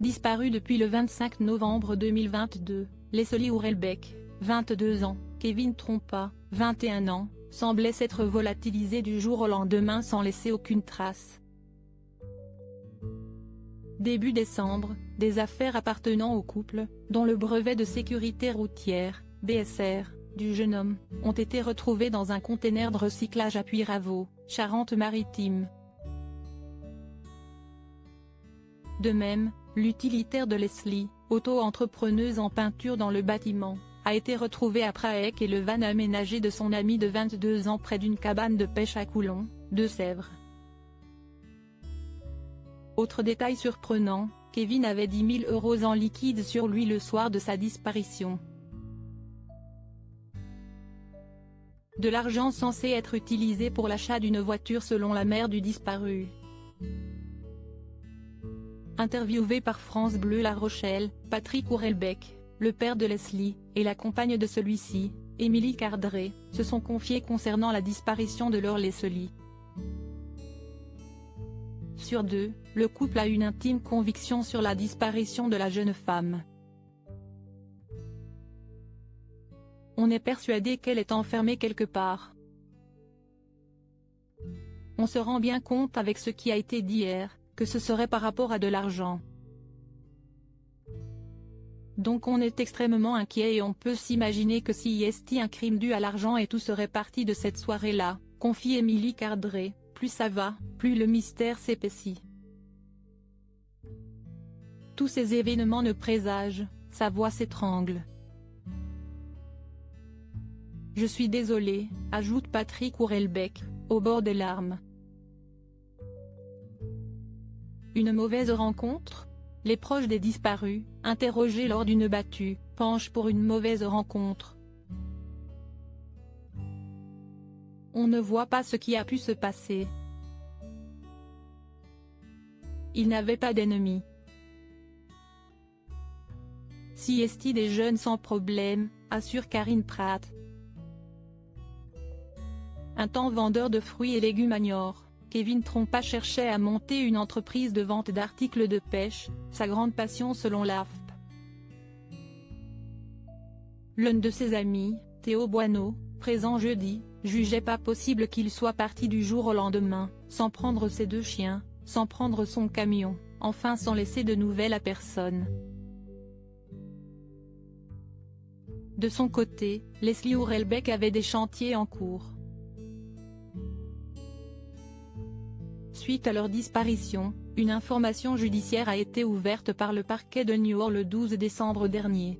Disparu depuis le 25 novembre 2022, Leslie Hurlbeck, 22 ans, Kevin Trompa, 21 ans, semblait s'être volatilisé du jour au lendemain sans laisser aucune trace. Début décembre, des affaires appartenant au couple, dont le brevet de sécurité routière, BSR, du jeune homme, ont été retrouvées dans un conteneur de recyclage à Puyraveau, Charente-Maritime. De même, l'utilitaire de Leslie, auto-entrepreneuse en peinture dans le bâtiment, a été retrouvé à Praec et le van aménagé de son ami de 22 ans près d'une cabane de pêche à Coulon, Deux-Sèvres. Autre détail surprenant, Kevin avait 10 000 € en liquide sur lui le soir de sa disparition. De l'argent censé être utilisé pour l'achat d'une voiture selon la mère du disparu. Interviewé par France Bleu La Rochelle, Patrick Hurlbeck, le père de Leslie, et la compagne de celui-ci, Émilie Cardré, se sont confiés concernant la disparition de leur Leslie. Sur deux, le couple a une intime conviction sur la disparition de la jeune femme. On est persuadé qu'elle est enfermée quelque part. On se rend bien compte avec ce qui a été dit hier, que ce serait par rapport à de l'argent. Donc on est extrêmement inquiet et on peut s'imaginer que s'il y a un crime dû à l'argent et tout serait parti de cette soirée-là, confie Émilie Cardré, plus ça va, plus le mystère s'épaissit. Tous ces événements ne présagent, sa voix s'étrangle. Je suis désolé, ajoute Patrick Hurlbeck, au bord des larmes. Une mauvaise rencontre ? Les proches des disparus, interrogés lors d'une battue, penchent pour une mauvaise rencontre. On ne voit pas ce qui a pu se passer. Il n'avait pas d'ennemis. Si est des jeunes sans problème, assure Karine Pratt. Un temps vendeur de fruits et légumes à Niort, Kevin Trompa cherchait à monter une entreprise de vente d'articles de pêche, sa grande passion selon l'AFP. L'un de ses amis, Théo Boineau, présent jeudi, jugeait pas possible qu'il soit parti du jour au lendemain, sans prendre ses 2 chiens, sans prendre son camion, enfin sans laisser de nouvelles à personne. De son côté, Leslie Hurlbeck avait des chantiers en cours. Suite à leur disparition, une information judiciaire a été ouverte par le parquet de Niort le 12 décembre dernier.